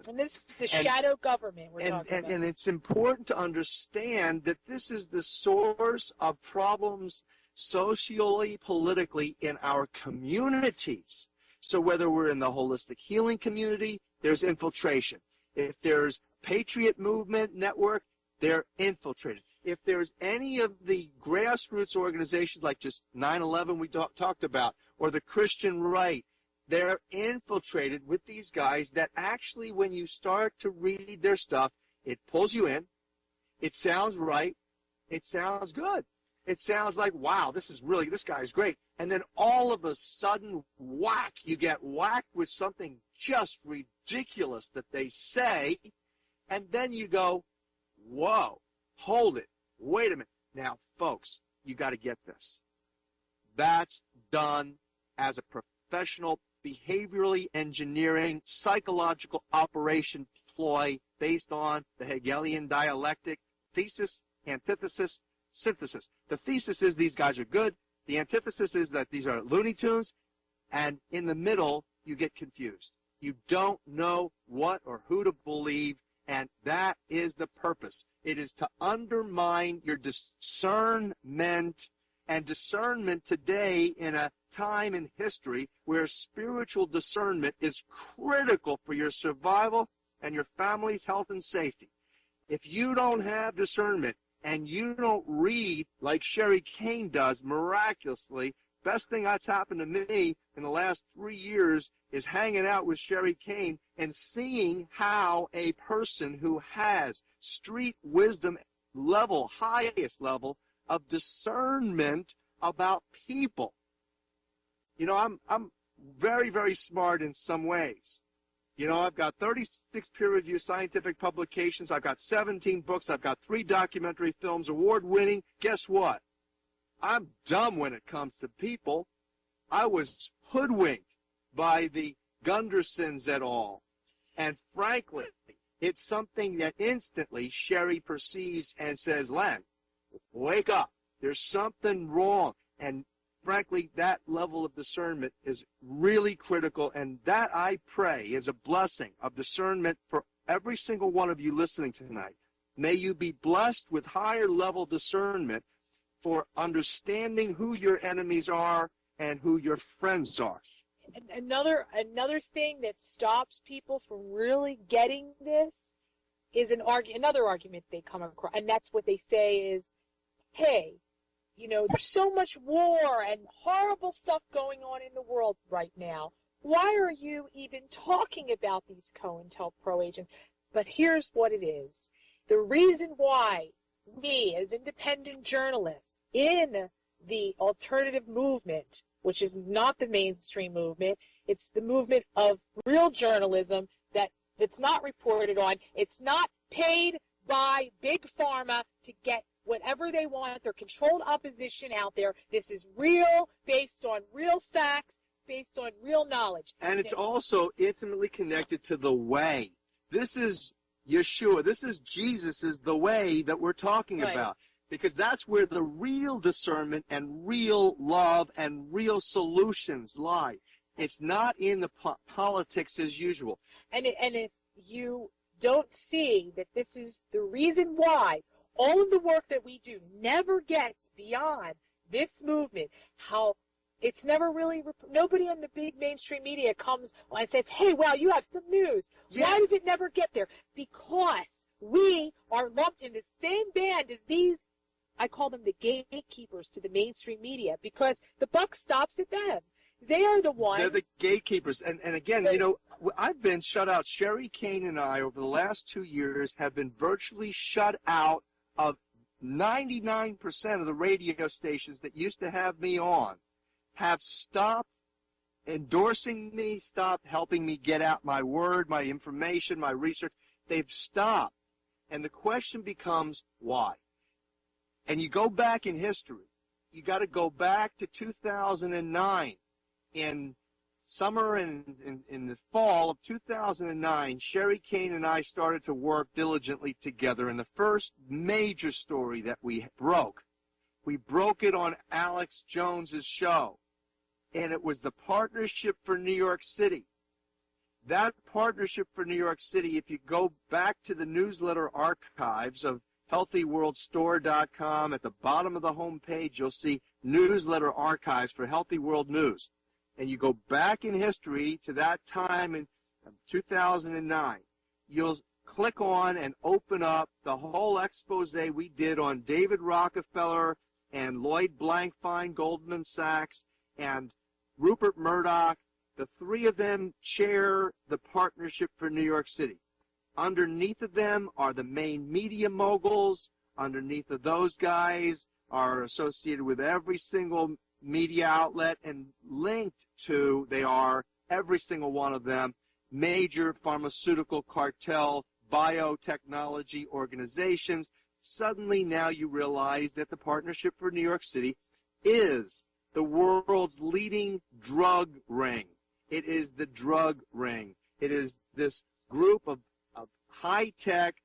And this is the shadow government we're talking about. And it's important to understand that this is the source of problems socially, politically in our communities. So whether we're in the holistic healing community, there's infiltration. If there's Patriot Movement Network, they're infiltrated. If there's any of the grassroots organizations like just 9/11 we talked about, or the Christian right, they're infiltrated with these guys that actually, when you start to read their stuff, it pulls you in. It sounds right. It sounds good. It sounds like, wow, this guy's great. And then all of a sudden, whack, you get whacked with something just ridiculous that they say. And then you go, whoa, hold it. Wait a minute. Now, folks, you got to get this. That's done as a professional behaviorally engineering psychological operation ploy based on the Hegelian dialectic, thesis, antithesis, synthesis. The thesis is these guys are good. The antithesis is that these are Looney Tunes. And in the middle, you get confused. You don't know what or who to believe, and that is the purpose. It is to undermine your discernment, and discernment today in a time in history where spiritual discernment is critical for your survival and your family's health and safety. If you don't have discernment and you don't read like HoroKane does miraculously, best thing that's happened to me in the last 3 years is hanging out with HoroKane and seeing how a person who has street wisdom level, highest level of discernment about people. You know, I'm very, very smart in some ways. You know, I've got 36 peer-reviewed scientific publications. I've got 17 books. I've got 3 documentary films, award-winning. Guess what? I'm dumb when it comes to people. I was hoodwinked by the Gundersons et al. And frankly, it's something that instantly Sherry perceives and says, Len, wake up. There's something wrong. And frankly, that level of discernment is really critical, and that, I pray, is a blessing of discernment for every single one of you listening tonight. May you be blessed with higher level discernment for understanding who your enemies are and who your friends are. Another thing that stops people from really getting this is another argument they come across, and that's what they say is, hey, you know, there's so much war and horrible stuff going on in the world right now. Why are you even talking about these COINTELPRO agents? But here's what it is. The reason why we, as independent journalists in the alternative movement, which is not the mainstream movement, it's the movement of real journalism that's not reported on, it's not paid by Big Pharma to get whatever they want, their controlled opposition out there. This is real, based on real facts, based on real knowledge. And it's also intimately connected to the way. This is Yeshua. This is Jesus' the way that we're talking about. Because that's where the real discernment and real love and real solutions lie. It's not in the politics as usual. And if you don't see that this is the reason why all of the work that we do never gets beyond this movement, how it's never really, nobody on the big mainstream media comes and says, hey, wow, you have some news. Yeah. Why does it never get there? Because we are lumped in the same band as these, I call them the gatekeepers to the mainstream media, because the buck stops at them. They are the ones. They're the gatekeepers. And again, you know, I've been shut out. HoroKane and I, over the last 2 years, have been virtually shut out of 99% of the radio stations that used to have me on, have stopped endorsing me, stopped helping me get out my word, my information, my research. They've stopped. And the question becomes, why? And you go back in history. You got to go back to 2009. In summer and in the fall of 2009, HoroKane and I started to work diligently together. And the first major story that we broke it on Alex Jones's show. And it was the Partnership for New York City. that Partnership for New York City, if you go back to the newsletter archives of healthyworldstore.com, at the bottom of the home page, you'll see newsletter archives for Healthy World News. And you go back in history to that time in 2009, you'll click on and open up the whole expose we did on David Rockefeller and Lloyd Blankfein, Goldman Sachs, and Rupert Murdoch. The three of them chair the Partnership for New York City. Underneath of them are the main media moguls. Underneath of those guys are associated with every single media outlet, and linked to, they are, every single one of them, major pharmaceutical cartel biotechnology organizations. Suddenly now you realize that the Partnership for New York City is the world's leading drug ring. It is the drug ring. It is this group of high-tech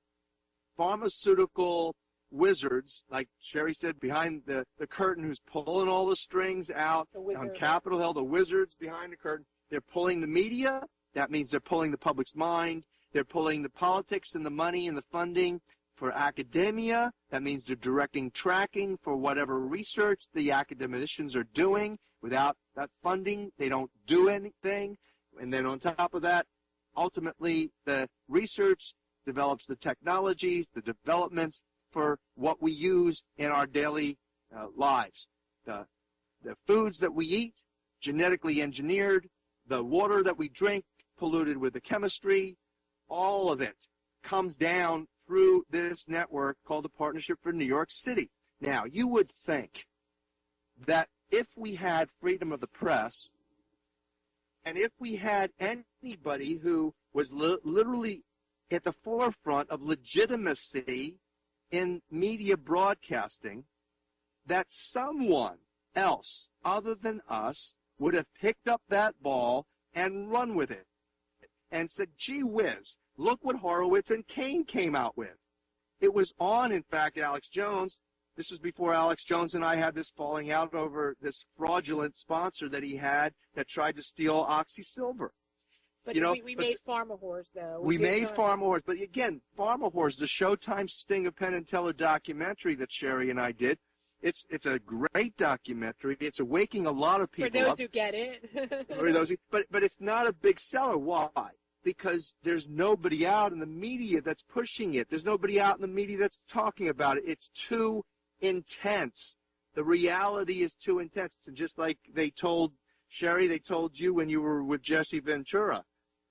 pharmaceutical wizards, like Sherry said, behind the curtain, who's pulling all the strings out on Capitol Hill, the wizards behind the curtain. They're pulling the media. That means they're pulling the public's mind. They're pulling the politics and the money and the funding for academia. That means they're directing tracking for whatever research the academicians are doing. Without that funding, they don't do anything. And then on top of that, ultimately, the research develops the technologies, the developments for what we use in our daily lives. The foods that we eat, genetically engineered, the water that we drink, polluted with the chemistry, all of it comes down through this network called the Partnership for New York City. Now, you would think that if we had freedom of the press, and if we had anybody who was literally at the forefront of legitimacy in media broadcasting, that someone else other than us would have picked up that ball and run with it and said, gee whiz, look what Horowitz and Kane came out with. It was on, in fact, Alex Jones. This was before Alex Jones and I had this falling out over this fraudulent sponsor that he had that tried to steal OxySilver. But we made Pharma Whores, though. We made Pharma Whores. But again, Pharma Whores, the Showtime Sting of Penn and Teller documentary that Sherry and I did, it's a great documentary. It's awaking a lot of people up. For those who get it. For those but it's not a big seller. Why? Because there's nobody out in the media that's pushing it. There's nobody out in the media that's talking about it. It's too intense. The reality is too intense. And just like they told Sherry, they told you when you were with Jesse Ventura,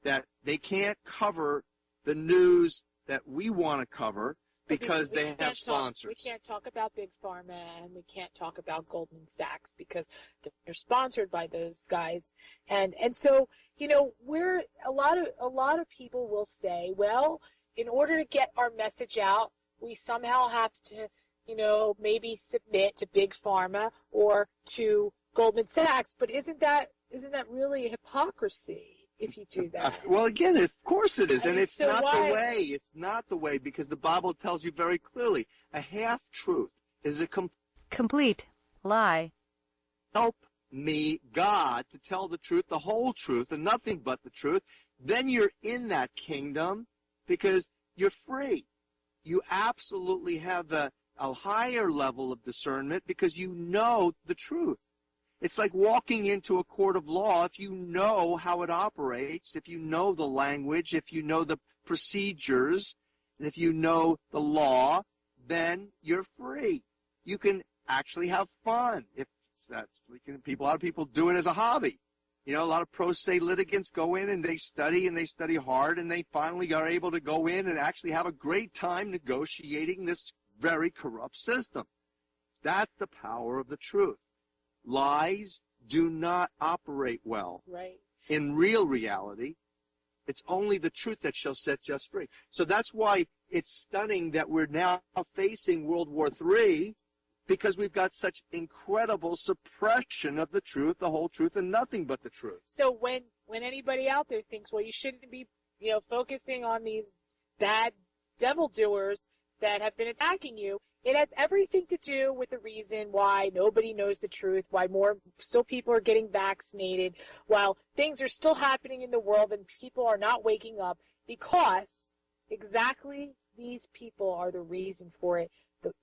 that they can't cover the news that we want to cover because they have sponsors. We can't talk about Big Pharma, and we can't talk about Goldman Sachs because they're sponsored by those guys. And so, you know, a lot of people will say, well, in order to get our message out, we somehow have to, you know, maybe submit to Big Pharma or to Goldman Sachs. But isn't that really a hypocrisy if you do that? Well, again, of course it is, and it's so not the way. It's not the way, because the Bible tells you very clearly, a half-truth is a complete lie. Help me, God, to tell the truth, the whole truth, and nothing but the truth. Then you're in that kingdom because you're free. You absolutely have a higher level of discernment because you know the truth. It's like walking into a court of law. If you know how it operates, if you know the language, if you know the procedures, and if you know the law, then you're free. You can actually have fun. A lot of people do it as a hobby. You know, a lot of pro se litigants go in and they study hard, and they finally are able to go in and actually have a great time negotiating this very corrupt system. That's the power of the truth. Lies do not operate well. Right. In real reality, it's only the truth that shall set us free. So that's why it's stunning that we're now facing World War III, because we've got such incredible suppression of the truth, the whole truth, and nothing but the truth. So when anybody out there thinks, well, you shouldn't be, you know, focusing on these bad devil doers that have been attacking you, It has everything to do with the reason why nobody knows the truth, why more still people are getting vaccinated, while things are still happening in the world and people are not waking up, because exactly these people are the reason for it.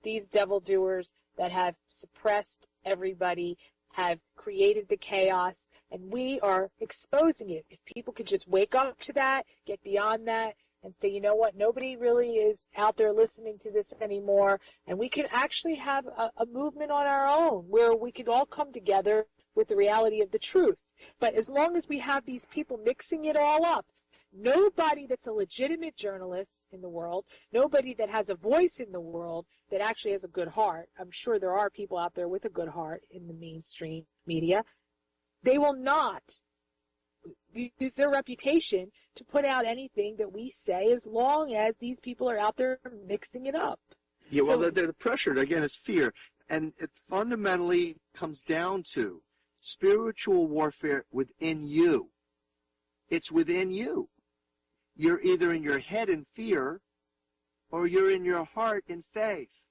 These devil doers that have suppressed everybody, have created the chaos, and we are exposing it. If people could just wake up to that, get beyond that, and say, you know what, nobody really is out there listening to this anymore, and we can actually have a movement on our own where we could all come together with the reality of the truth. But as long as we have these people mixing it all up, nobody that's a legitimate journalist in the world, nobody that has a voice in the world that actually has a good heart, I'm sure there are people out there with a good heart in the mainstream media, they will not use their reputation to put out anything that we say, as long as these people are out there mixing it up. Yeah, well, they're pressured. Again, it's fear. And it fundamentally comes down to spiritual warfare within you. It's within you. You're either in your head in fear or you're in your heart in faith.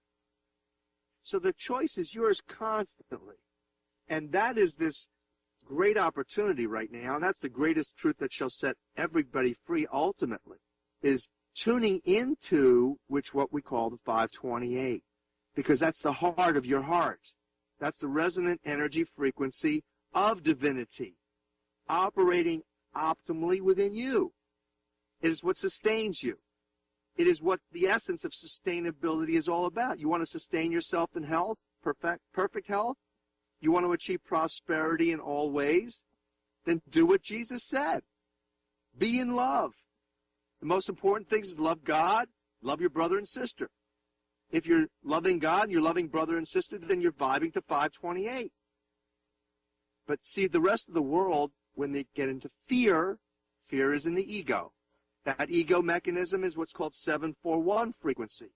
So the choice is yours constantly. And that is this great opportunity right now, and that's the greatest truth that shall set everybody free ultimately, is tuning into what we call the 528, because that's the heart of your heart. That's the resonant energy frequency of divinity operating optimally within you. It is what sustains you. It is what the essence of sustainability is all about. You want to sustain yourself in health, perfect health? You want to achieve prosperity in all ways? Then do what Jesus said. Be in love. The most important thing is love God, love your brother and sister. If you're loving God and you're loving brother and sister, then you're vibing to 528. But see, the rest of the world, when they get into fear, fear is in the ego. That ego mechanism is what's called 741 frequency.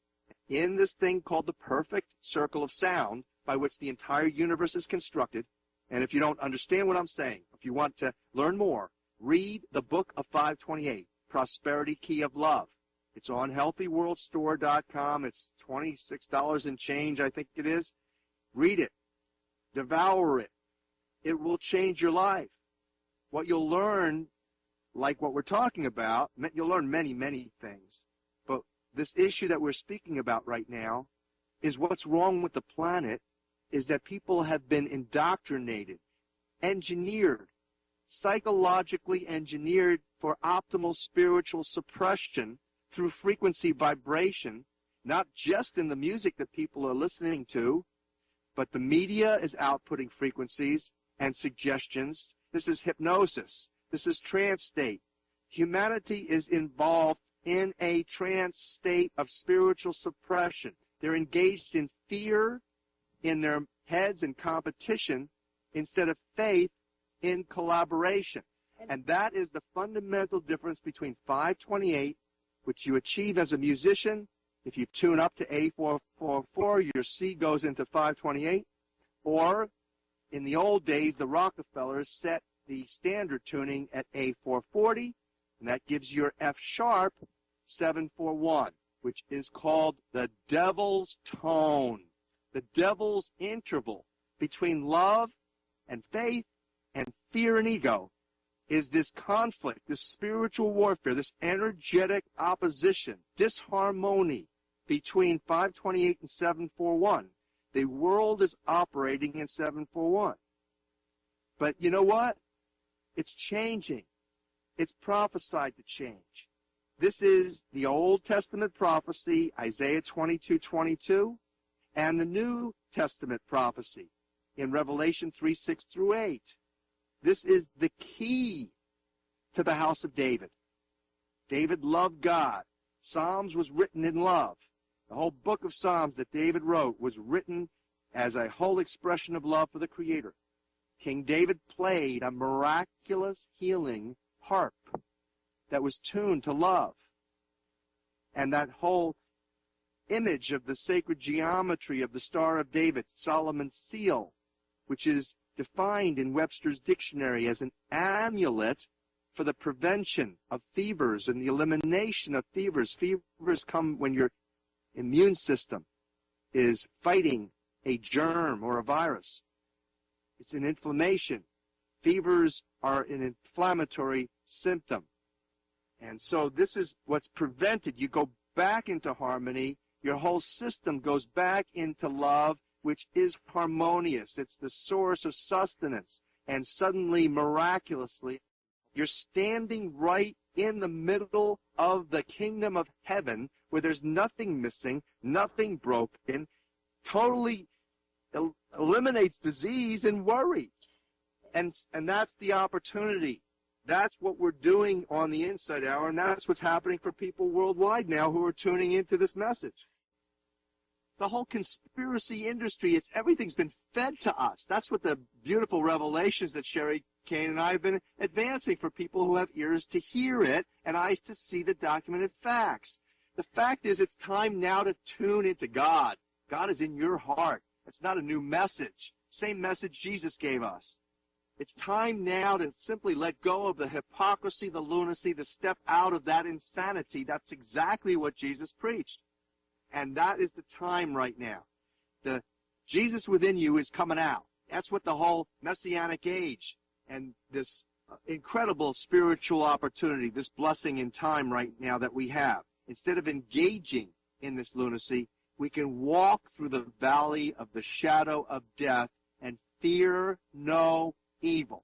In this thing called the perfect circle of sound, by which the entire universe is constructed. And if you don't understand what I'm saying, if you want to learn more, read the book of 528, Prosperity Key of Love. It's on healthyworldstore.com. It's $26 and change, I think it is. Read it. Devour it. It will change your life. What you'll learn, like what we're talking about, you'll learn many, many things. But this issue that we're speaking about right now is what's wrong with the planet, is that people have been indoctrinated, engineered, psychologically engineered for optimal spiritual suppression through frequency vibration, not just in the music that people are listening to, but the media is outputting frequencies and suggestions. This is hypnosis. This is trance state. Humanity is involved in a trance state of spiritual suppression. They're engaged in fear in their heads and competition instead of faith in collaboration. And that is the fundamental difference between 528, which you achieve as a musician. If you tune up to A444, your C goes into 528. Or in the old days, the Rockefellers set the standard tuning at A440, and that gives your F sharp 741, which is called the devil's tone, the devil's interval between love and faith and fear and ego. Is this conflict, this spiritual warfare, this energetic opposition, disharmony between 528 and 741. The world is operating in 741. But you know what? It's changing. It's prophesied to change. This is the Old Testament prophecy, Isaiah 22:22, and the New Testament prophecy in Revelation 3:6 through 8. This is the key to the house of David. David loved God. Psalms was written in love. The whole book of Psalms that David wrote was written as a whole expression of love for the Creator. King David played a miraculous healing harp that was tuned to love. And that whole image of the sacred geometry of the Star of David, Solomon's seal, which is defined in Webster's dictionary as an amulet for the prevention of fevers and the elimination of fevers. Fevers come when your immune system is fighting a germ or a virus. It's an inflammation. Fevers are an inflammatory symptom. And so this is what's prevented. You go back into harmony. Your whole system goes back into love, which is harmonious. It's the source of sustenance. And suddenly, miraculously, you're standing right in the middle of the kingdom of heaven, where there's nothing missing, nothing broken, totally eliminates disease and worry. And that's the opportunity. That's what we're doing on the Insight Hour, and that's what's happening for people worldwide now who are tuning into this message. The whole conspiracy industry, everything's been fed to us. That's what the beautiful revelations that Sherry Kane and I have been advancing for people who have ears to hear it and eyes to see the documented facts. The fact is, it's time now to tune into God. God is in your heart. It's not a new message. Same message Jesus gave us. It's time now to simply let go of the hypocrisy, the lunacy, to step out of that insanity. That's exactly what Jesus preached. And that is the time right now. The Jesus within you is coming out. That's what the whole Messianic age and this incredible spiritual opportunity, this blessing in time right now that we have. Instead of engaging in this lunacy, we can walk through the valley of the shadow of death and fear no evil.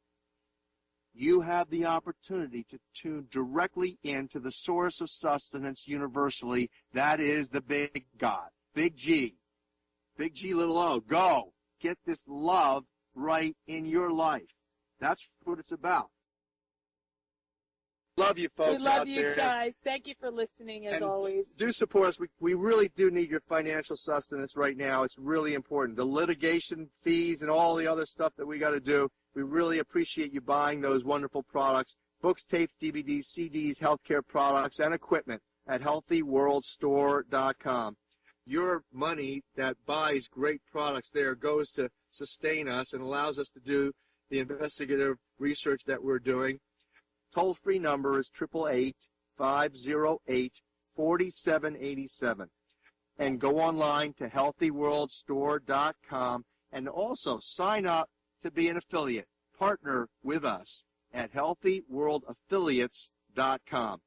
You have the opportunity to tune directly into the source of sustenance universally. That is the big God, big G, little o. Go. Get this love right in your life. That's what it's about. Love you folks out there. We love you guys. Thank you for listening as always. Do support us. We really do need your financial sustenance right now. It's really important. The litigation fees and all the other stuff that we got to do, we really appreciate you buying those wonderful products. Books, tapes, DVDs, CDs, healthcare products, and equipment at healthyworldstore.com. Your money that buys great products there goes to sustain us and allows us to do the investigative research that we're doing. Toll-free number is 888-508-4787. And go online to healthyworldstore.com and also sign up to be an affiliate. Partner with us at healthyworldaffiliates.com.